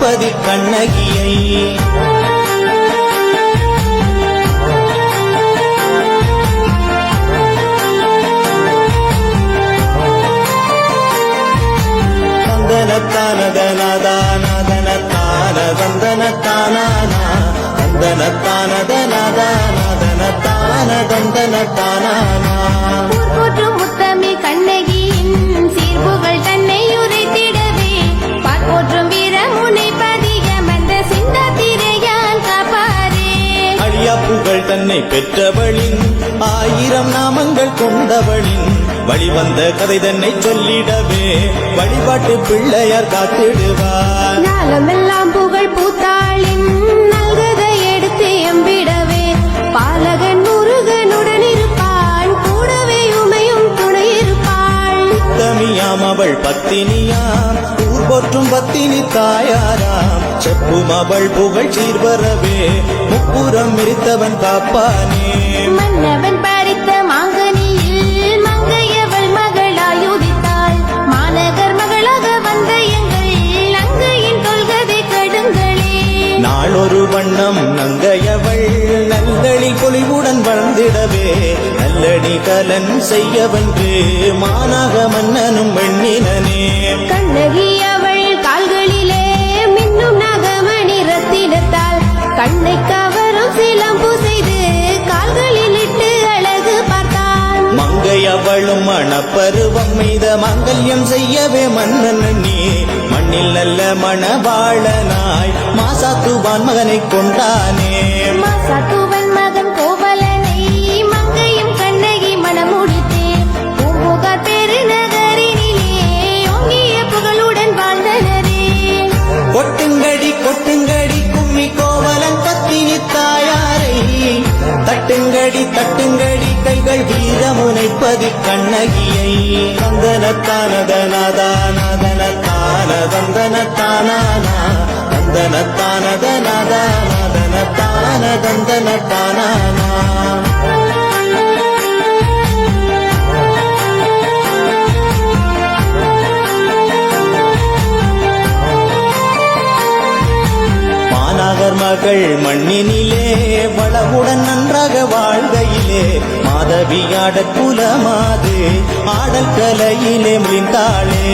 முனைப்பதி கண்ணகியை முத்தமி கண்ணகியின் சீர்புகள் தன்னை உரைத்திடவே பார்ப்போற்றும் வீரமுனை பதிகமந்த சிந்தாத்திரையான் காப்பாரே. அழியா புகழ் தன்னை பெற்றவளின் 1000 நாமங்கள் கொண்டவளின் வழிவந்த கதை தன்னை சொல்லிடவே வழிபாட்டு பிள்ளையார் காத்திடுவார். நாளமெல்லாம் புகழ் பூத்தாளின் நல்கதை எடுத்து எம்பிடவே பாலகன் முருகனுடன் இருப்பான், கூடவே உமையும் துணை இருப்பாள். உத்தமியாம் அவள் பத்தினியாம், ஊர் போற்றும் பத்தினி தாயாராம். செப்பும் அவள் புகழ் சீர்வரவே முப்புறம் மிரித்தவன் காப்பானே. மன்னவன் பறித்த மாங்கனியில் மங்கையவள் மகளாயுதித்தாள். மாநகர் மகளாக வந்த எங்கள் அங்கையின் தொல்கதை கடுங்களே. நாளொரு வண்ணம் நங்கையவள் நல்லடி பொலிவுடன் வளர்ந்திடவே நல்லடி கலன் செய்யவன்று மானாக மன்னனும் வெண்ணினனே. கண்ணகி அவள் கால்களிலே மின்னும் நகமணி ரத்தினத்தால் கண்ணை கவரும் சிலம்பு செய்து கால்களில் இட்டு அழகு பார்த்தான். மங்கை அவளும் மணப்பருவம் மீத மங்கல்யம் செய்யவே மன்னன் நீ மண்ணில் நல்ல மணவாளனாய் மாசாத்துவான் மகனை கொண்டானே. மாசாத்துவன் மகன் கோவலனை மங்கையும் கண்ணகி மணமுடித்தே பூம்புகார் பெருநகரினிலே ஓங்கிய புகழுடன் வாழ்ந்தனரே. கொட்டுங்கடி கொட்டுங்கடி கும்மி கோவலன் பத்தினி தாயாரை தட்டுங்கடி தட்டுங்கடி கைகள் வீரமுனைப்பதி கண்ணகியை. மாநகர் மகள் மண்ணினிலே வளமுடன் நன்றாக வாழ்கையிலே மாதவியாட குலமாது ஆடல் கலையிலே முடிந்தாளே.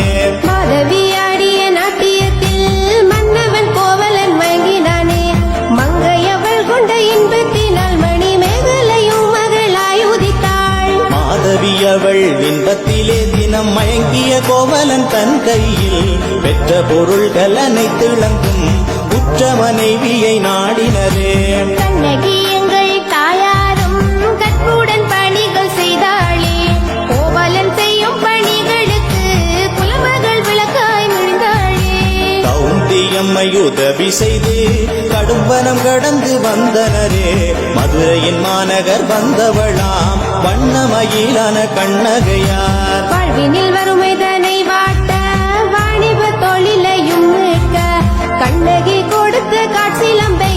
மாதவியாடிய நாட்டியத்தில் மன்னவன் கோவலன் மயங்கினானே. மங்கையவள் கொண்ட இன்பத்தினால் மணி மேகலையும் மகளாய் உதித்தாள். மாதவியவள் இன்பத்திலே தினம் மயங்கிய கோவலன் தன் கையில் பெற்ற பொருள்கள் அனைத்து இழந்தும் உற்ற மனைவியை நாடினரே. கண்ணகி எங்கள் தாயாரும் கற்புடன் பணிகள் செய்தாளே. கோவலன் செய்யும் பணிகளுக்கு குலமகள் விளக்காய் முடிந்தாளே. கவுந்தியம்மை உதவி செய்து கடும்பனம் கடந்து வந்தனரே. மதுரையின் மாநகர் வந்தவளாம் வண்ணமயிலான கண்ணகையார். வாழ்வினில் வறுமைதனை வாட்ட வாணிப தொழிலையும் மீட்க கண்ணகி கொடுத்த காட்சிலம்பை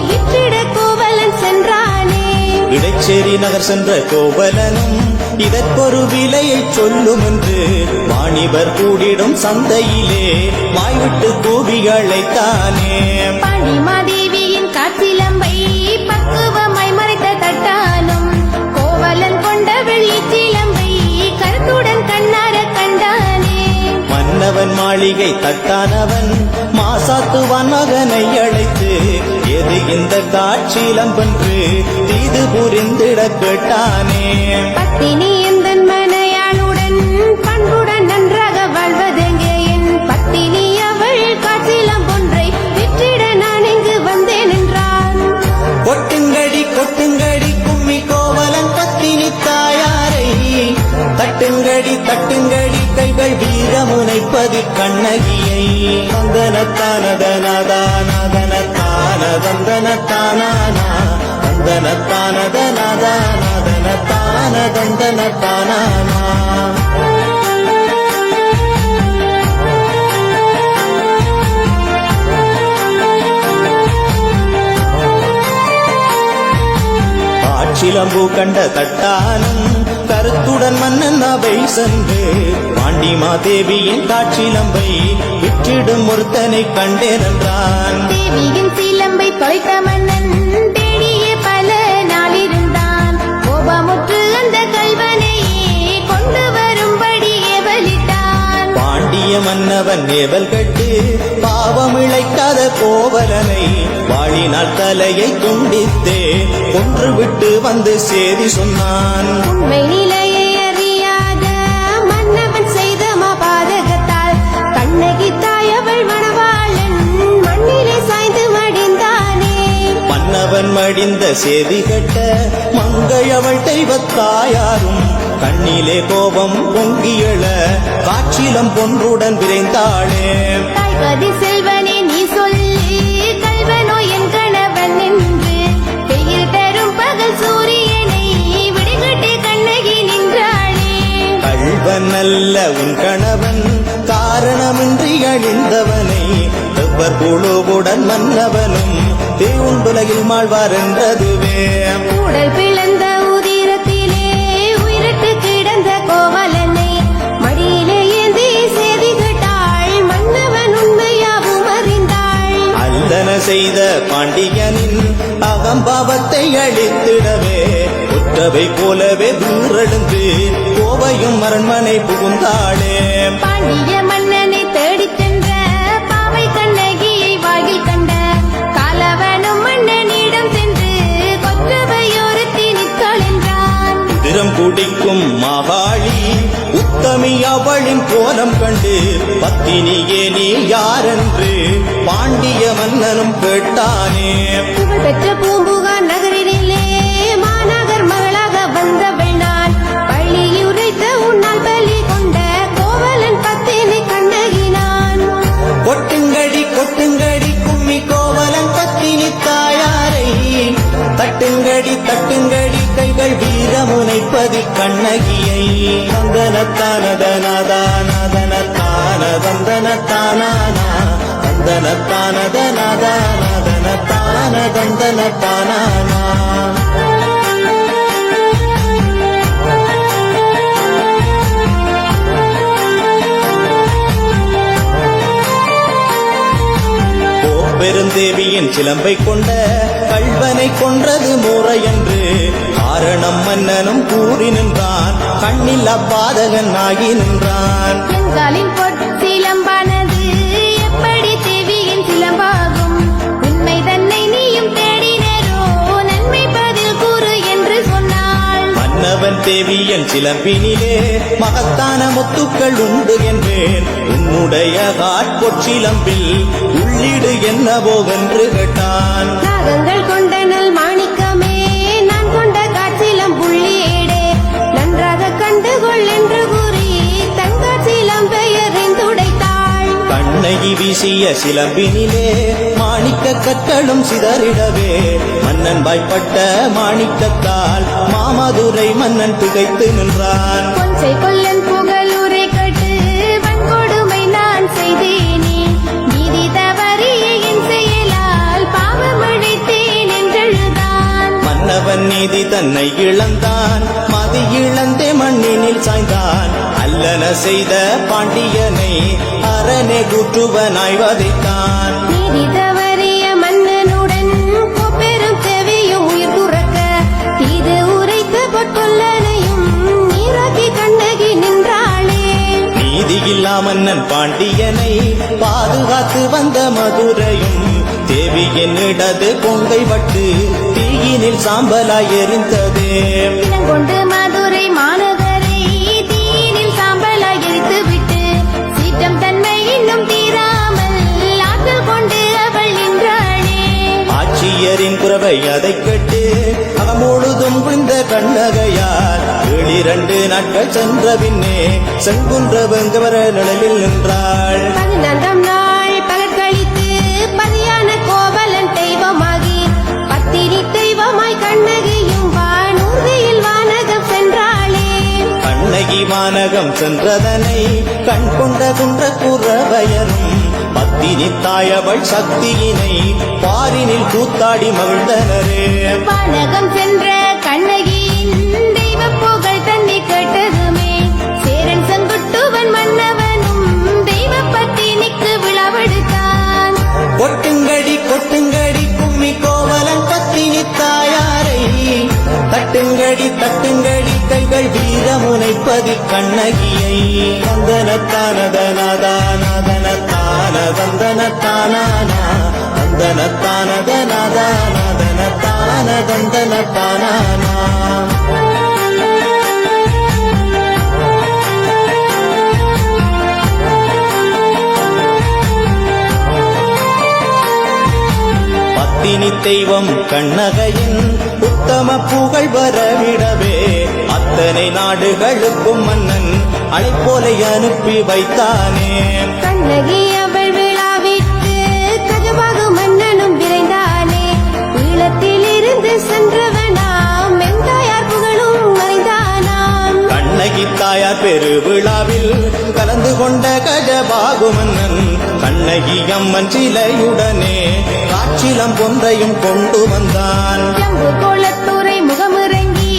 விற்றிட கோவலன் சென்றானே. இடைச்சேரி நகர் சென்ற கோவலனும் இதற்கொரு விலையை சொல்லும் என்று வாணிபர் கூடிடும் சந்தையிலே வாய்விட்டு கூவி அழைத்தானே. பனிமாதேவியின் காட்சிலம்பை பக்குவமாய் மறைத்த தட்டானும் கோவலன் கொண்ட வெள்ளிச்சிலம்பை கருத்துடன் கண்ணார கண்டானே. மன்னவன் மாளிகை தட்டானவன் மாசாத்துவான் மகனை அழைத்து எது இந்த காட்சிலம்பென்று தீது புரிந்திட கேட்டானே. பத்தினி எந்தன் மனையாளுடன் பண்புடன் நன்றாக வாழ்வதெங்கே என் பத்தினி அவள் காட்சிலம்பொன்றை விற்றிட நான் இங்கு வந்தேன் என்றான். கொட்டுங்கடி கொட்டுங்கடி கும்மி கோவலன் பத்தினி தாயாரை தட்டுங்கடி தட்டுங்கடி கைகள் வீரமுனைப்பதி கண்ணகியை. காட்சிலம்பு கண்ட தட்டானும் கருத்துடன் மன்னன் அவை சென்று பாண்டிமாதேவியின் காட்சிலம்பை விற்றிடும் ஒருத்தனை கண்டேன் என்றான். தேவியின் சிலம்பை தொலைத்த மன்னன் தேடிய பல நாளிருந்தான். கோபமுற்று அந்த கல்வனையே கொண்டு வரும்படி ஏவலிட்டான். பாண்டிய மன்னவன் ஏவல் கட்டு பாவம் இழைக்காத கோவலனை வாழினால் தலையை துண்டித்தே கொன்று விட்டு வந்து சேதி சொன்னான். உண்மை நிலையை அறியாத மன்னவன் செய்த மாபாதகத்தால் கண்ணகி தாயவள் மணவாளன் மண்ணிலே சாய்ந்து மடிந்தானே. மன்னவன் மடிந்த சேதி கட்ட மங்கையவள் தெய்வத்தாயாரும் கண்ணிலே கோபம் பொங்கியள காட்சிலம் பொன்றுடன் விரைந்தாளே. தாய்கதி செல்வனே நீ சொல்லி கல்வனோ என் கணவன் என்று வெயில் தரும் பகல் சூரியனை விடுகட்டி கண்ணகி நின்றாளே. கள்வன் அல்ல உன் கணவன் காரணமின்றி அழிந்தவனை எவ்வர் குழுவுடன் மன்னவனும் தேவுண்டுலகில் மாழ்வார் என்றதுவே. உடல் பிளந்த உதிரத்திலே உயிரிட்டு கிடந்த கோவலனை மடியிலே ஏந்தி சேதி கேட்டாள். மன்னவன் உண்மையாவும் அறிந்தாள். அல்லன செய்த பாண்டியனின் அகம்பாவத்தை அழித்திடவே ஒற்றவை போலவே தூரெழுந்து கோவையும் அரண்மனை புகுந்தாளே. பாண்டிய மன்னனை தேடிச் சென்ற பாவை கண்ணகியை வாயில் கண்ட காலவனும் மன்னனிடம் சென்று கொற்றவையோரத்தி நிற்காள் என்றான். திறம் குடிக்கும் மகாளி உத்தமி அவளின் கோலம் கண்டு பத்தினியே நீ யாரென்று பாண்டிய மன்னனும் கேட்டானே. புகழ் பெற்ற பூம்புகார் நகரிலே மாநகர் மகளாக வந்தவள் நான். பள்ளி உரைத்த உன்னால் பலி கொண்ட கோவலன் பத்தினி கண்ணகி நான். கொட்டுங்கடி கொட்டுங்கடி கும்மி கோவலன் பத்தினி தாயாரை தட்டுங்கடி தட்டுங்கடி கைகள் வீரமுனைப்பதி கண்ணகியை. தந்தனத்தானதனதானதனத்தானதந்தனத்தானானா தந்தனத்தானதனதானதனத்தானதந்தனத்தானானா. பெருந்தேவியின் சிலம்பை கொண்ட கள்வனை கொன்றது முறையென்று காரணம் மன்னனும் கூறி நின்றான். கண்ணில் அப்பாதகன் ஆகி நின்றான். எங்காலின் பொற்சிலம்பானது எப்படி தேவியின் சிலம்பாகும்? உண்மை தன்னை நீயும் தேடினரோ நன்மை பதில் கூறு என்று சொன்னாள். மன்னவன் தேவியன் சிலம்பினிலே மகத்தான முத்துக்கள் உண்டு என்றேன். உன்னுடைய காட்பொற்சிலம்பில் உள்ளீடு என்னவோ என்று கேட்டான். நாகங்கள் கொண்ட நல் மாணிக்கமே நான் கொண்ட காட்சிலம் புள்ளியேடே நன்றாக கண்டுகொள் என்று கூறி தன் காட்சிலம் பெயரிந்துடைத்தாள். கண்ணகி வீசிய சிலம்பினிலே மாணிக்க கற்களும் சிதறிடவே மன்னன் வாய்ப்பட்ட மாணிக்கத்தால் மாமதுரை மன்னன் திகைத்து நின்றான். கொன்சை கொல்லன் புகழுரை கட்டு வன்கொடுமை நான் செய்தேனே. நீதி தவறிய என் செயலால் பாவமடைத்தேன் என்றெழுதான். மன்னவன் நீதி தன்னை இழந்தான். மதி இழந்தே மண்ணினில் சாய்ந்தான். அல்லன செய்த பாண்டியனை அரணே கூற்றுவனாய் வதைத்தான். நீதி தவறிய மன்னனுடன் கோப்பெரும் செவியும் உயிர் துறக்க தீது உரைத்த பொற்கொல்லனையும் நீராக்கி கண்ணகி நின்றாளே. நீதியில்லா மன்னன் பாண்டியனை பாதுகாத்து வந்த மதுரையும் தேவியின் இடது கொங்கை வட்டு தீயினில் சாம்பலாய் எரிந்ததே. இளங்கொண்டு மதுரை மாநகரை தீயினில் சாம்பலாய் எரித்து விட்டு சீற்றம் தன்மை இன்னும் தீராமல் ஆற்றல் கொண்டு அவள் நின்றாளே. ஆட்சியரின் குரவை அதை கேட்டு அகமுழுதும் புரிந்த கண்ணகையார் 7 நாட்கள் சென்ற பின்னே செங்குன்ற வெங்கவர நிழலில் நின்றாள். 14ஆம் நாள் பகல் கழித்து பதியான கோவலன் தெய்வமாகி பத்தினி தெய்வமாய் கண்ணகியும் வானூர்தியில் வானகம் சென்றாளே. கண்ணகி வானகம் சென்றதனை கண் கொண்ட குன்ற குறவயரும் பத்தினி தாயவள் சக்தியினை பாரினில் கூத்தாடி மகிழ்ந்தனரே. வானகம் சென்ற கண்ணகியின் தெய்வ புகழ் தன்னை தட்டுங்கடி தட்டுங்கடி கைகள் வீரமுனைப்பதி கண்ணகியை வந்தனத்தானதனாதானதனத்தான வந்தனத்தானானா வந்தனத்தானதனாதானதனத்தான வந்தனத்தானானா. பத்தினி தெய்வம் கண்ணகையின் உத்தம புகழ் வரவிடவே அத்தனை நாடுகளுக்கும் மன்னன் அழைப்போலை அனுப்பி வைத்தானே. கண்ணகி அவள் விழாவிற்கு கஜபாக மன்னனும் விரைந்தானே. ஈழத்தில் இருந்து சென்றவனாம் மெந்தாயார் புகழும் மறைந்தானாம். கண்ணகி தாயார் பெருவிழாவில் கலந்து கொண்ட கஜபாகு மன்னன் கண்ணகி அம்மன் சிலையுடனே காட்சிலம் பொன்றையும் கொண்டு வந்தான். ஜம்பு கோலத்துறை முகமிறங்கி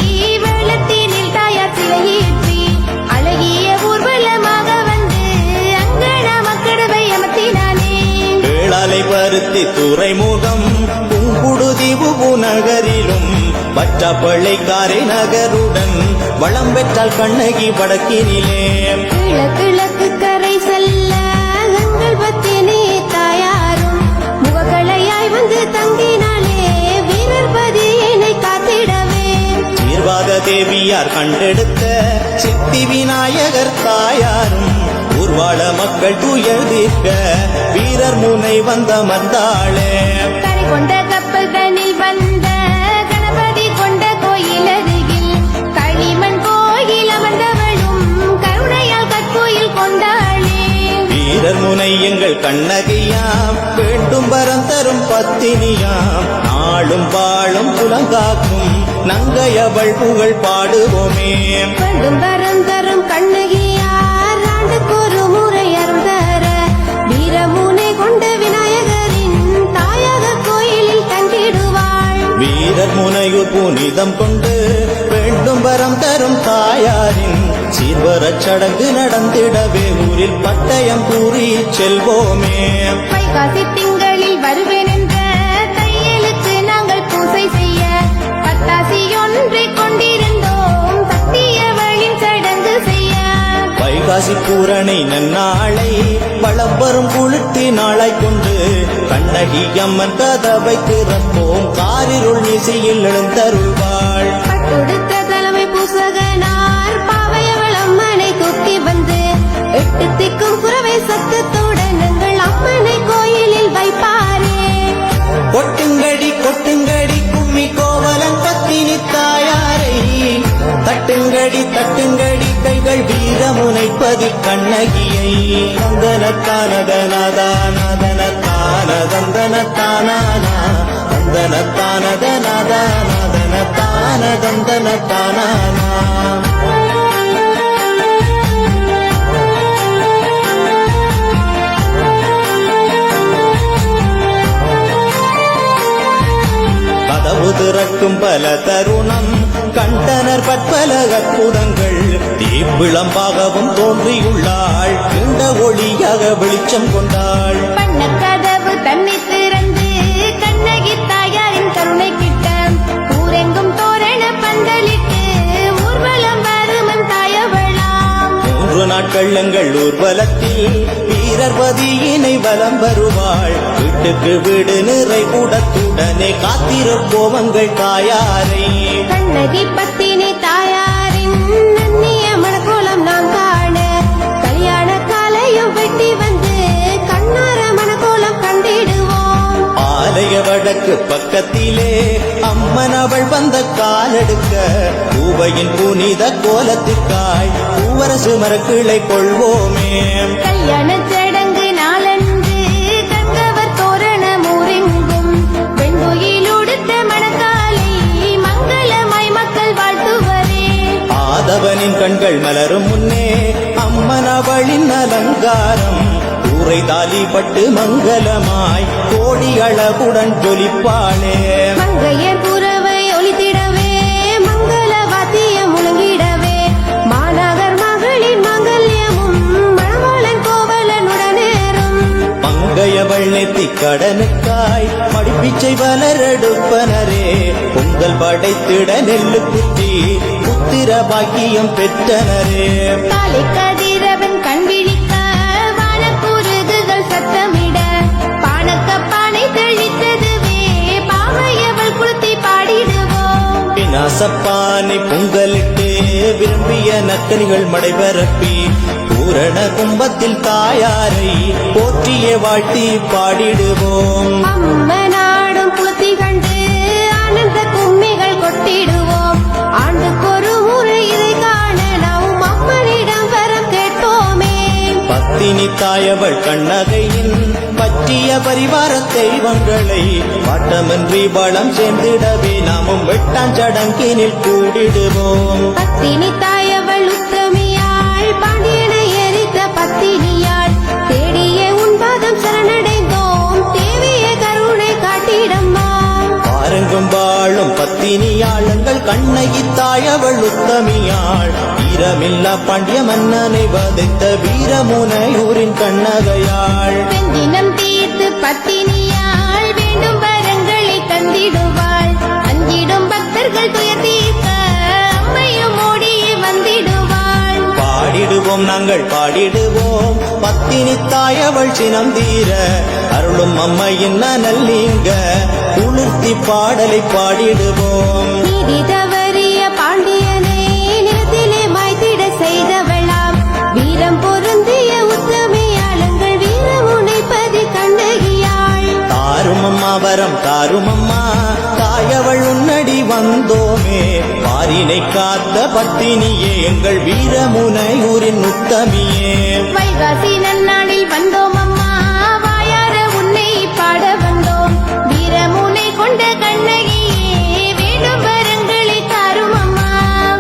வெள்ளத்தினில் தாயார் சிலையேற்றி அழகிய ஊர்வலமாக வந்து அங்கன மக்கடவை அமர்த்தினானே. வேளாலை பருத்தி துறைமுகம் புங்குடுதீவு நகரிலும் பச்சப்பள்ளைக்காரை நகருடன் வளம் பெற்றால் கண்ணகி வடக்கினிலே. கிழக்கு கரை செல்ல எங்கள் பத்தினி தாயாரும் முகக்களையாய் வந்து தங்கினாலே வீரர் பதியினை காத்திடவே. சீர்வாத தேவியார் கண்டெடுத்த சித்தி விநாயகர் தாயாரும் ஊர்வாழ மக்கள் துயர் தீர்க்க வீரர் முனை வந்த மந்தாளே. கரை கொண்ட கப்பல் தனில் வந்த கணபதி கொண்ட கோயில் அருகில் களிமண் கோயில் அமர்ந்தவளும் கருணையால் கற்கோயில் கொண்டாளே. வீரர் முனை எங்கள் கண்ணகியாம் வேண்டும் வரம் தரும் பத்தினியாம் நாளும் வாழும் புலங்காக்கும் நங்கையவள் புகழ் பாடுவோமே. வேண்டும் வரம் தரும் கண்ணகியார் ஆண்டுக்கு ஒரு முறை அருள் தர வீரமுனை கொண்ட விநாயகரின் தாயக கோயிலில் தங்கிடுவாள். வீரர் முனையூர் புனிதம் கொண்டு வேண்டும் வரம் தரும் தாயாரின் சீர்வரச் சடங்கு நடந்திடவே ஊரில் பட்டயம் கூறி செல்வோமே. வைகாசி திங்களில் வருவேன் என்ற தையலுக்கு நாங்கள் பூசை செய்ய பட்டாசி ஒன்றை கொண்டிருந்தோம் சத்தியவளின் சடங்கு செய்ய. வைகாசி பூரணி நன்னாளை வளம் வரும் குளிர்த்தி நாளாய் கொண்டு கண்ணகி அம்மன் கதவை திறப்போம் காரிருள் நிசையில் எழுந்தருள்வாள். பட்டுடுத்த தலைமை பூசகனார் பாவையவள் அம்மனை தூக்கி வந்து எட்டு திக்கும் குறவை சத்தத்துடன் எங்கள் அம்மனை கோயிலில் வைப்பாரே. கொட்டுங்கடி கொட்டுங்கடி கும்மி கோவலன் பத்தினி தாயாரை தட்டுங்கடி தட்டுங்கடி கைகள் வீரமுனைப்பதி கண்ணகியை வந்தனத்தானதனாதானதனத்தான வந்தனத்தானானா வந்தனத்தானதனாதானதனத்தான வந்தனத்தானானா. கதவு திறக்கும் பல தருணம் கண்டனர் பற்பல அற்புதங்கள் தீப்பிளம்பாகவும் தோன்றியுள்ளாள் இந்த ஒளியாக வெளிச்சம் கொண்டாள். பண்ண கதவு தன்னை திறந்து கண்ணகி தாயாரின் கருணை கிட்ட ஊரெங்கும் தோரண பந்தலிட்டு ஊர்வலம் வருமன் தாயவளாம். 3 நாட்கள் எங்கள் ஊர்வலத்தில் வீரர்பதியினை வலம் வருவாள். வீட்டுக்கு வீடு நிறை கூடத்துடனே காத்திருப்போமங்கள் தாயாரை. கண்ணகி பத்தினி தாயாரின் நன்னிய மணக்கோலம் நாம் காண கல்யாண காலையும் வெட்டி வந்து கண்ணார மணக்கோலம் கண்டிடுவோம். ஆலய வடக்கு பக்கத்திலே அம்மன் அவள் வந்த காலெடுக்க பூவையின் புனித கோலத்திற்காய் பூவரசு மரக்கிளை கொள்வோமே. கல்யாண சடங்கு நாளன்று கங்கவர் தோரணம் ஊரெங்கும் வெண்கோயில் உடுத்த மணக்காலை மங்களமாய் மக்கள் வாழ்த்துவரே. ஆதவனின் கண்கள் மலரும் முன்னே அம்மன் அவளின் அலங்காரம் கூரை தாலி பட்டு மங்களமாய் கோடி அழகுடன் ஜொலிப்பாளே. மங்கையர் புறவை ஒலித்திடவே மங்கள வாத்தியம் முழங்கிடவே மாநகர் மகளின் மங்கல்யமும் மணவாளன் கோவலனுடனேறும். மங்கையவள் நெத்தி கடனுக்காய் மடிப்பிச்சை வளரெடுப்பனரே பொங்க முதல் படைத்திட நெல்லு குத்தி புத்திர பாக்கியம் பெற்றனரே. காலை கதிரவன் கண் விழிக்க வானக்கூறுகள் சத்தமிட பானக்க பானை தெளித்ததுவே பாவையவள் குளுத்தி பாடிடுவோம். விநாசப்பானை பொங்கலிட்டு விரும்பிய நக்கனிகள் மடைபரப்பி பூரண கும்பத்தில் தாயாரை போற்றிய வாழ்த்தி பாடிடுவோம். அம்மனாடும் குளுத்தி கண்டு ஆனந்த கும்மிகள் கொட்டிடுவோம். ஆண்டுக்கொரு முறை இதை காண நாம் அம்மனிடம் வரம் கேட்போமே. பத்தினி தாயவள் கண்ணகையின் பற்றிய பரிவார தெய்வங்களை வட்டமின்றி வளம் சேர்ந்திடவே நாமும் வெட்டாஞ்சடங்கினில் கூடிடுவோம். பத்தினி தாயவள் உத்தமியாள் பாண்டியனை எரித்த பத்தினியாள் தேடிய உன் பாதம் சரணடைந்தோம். தேவிய கருணை காட்டிடம்மா. பாருங்கும் வாழும் பத்தினியாளங்கள் கண்ணகி தாயவள் உத்தமியாள் வீரமில்லா பாண்டிய மன்னனை வதைத்த வீரமுனையூரின் கண்ணகையாள். வெந்தினம் தீர்த்து பத்தினியாள் வேண்டும் வரங்களை தந்திடுவாள். அஞ்சிடும் பக்தர்கள் துயர் தீர்க்க அம்மையும் ஓடியே வந்திடுவாள். பாடிடுவோம் நாங்கள் பாடிடுவோம் பத்தினி தாயவள் சினம் தீர அருளும் அம்மையின் நல்லிங்க குளிர்த்தி பாடலை பாடிடுவோம். நீதி தவறிய பாண்டியனை நிலத்திலே மாய்த்திட செய்தவளாம் வீரம் பொருந்திய உத்தமையாளங்கள் வீரமுனைப்பதி கண்ணகியாள். தாருமம்மா வரம் தாருமம்மா தாயவள் உன்னடி வந்தோமே பாரினை காத்த பத்தினியே எங்கள் வீரமுனையூரின் உத்தமியே. வைகாசி நன்னாளில் வந்தோம் அம்மா வாயார உன்னை பாட வந்தோம். வீரமுனை கொண்ட கண்ணகியே வேண்டும் வரங்களை தாரும் அம்மா.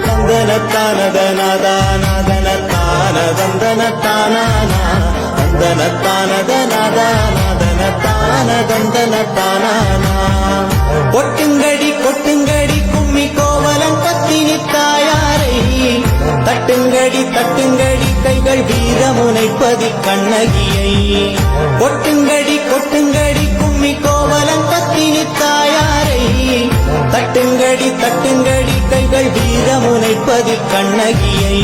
தந்தனத்தானதனதானதனத்தானதந்தனத்தானா தந்தனத்தானதனாதனாதனத்தானதந்தனத்தானா. கொட்டுங்கடி கொட்டுங்கடி கும்மி கோவலன் பத்தினி தாயாரை தட்டுங்கடி தட்டுங்கடி கைகள் வீரமுனைப்பதி கண்ணகியை. கொட்டுங்கடி கொட்டுங்கடி கும்மி கோவலன் பத்தினி தாயாரை தட்டுங்கடி தட்டுங்கடி கைகள் வீரமுனைப்பதி கண்ணகியை.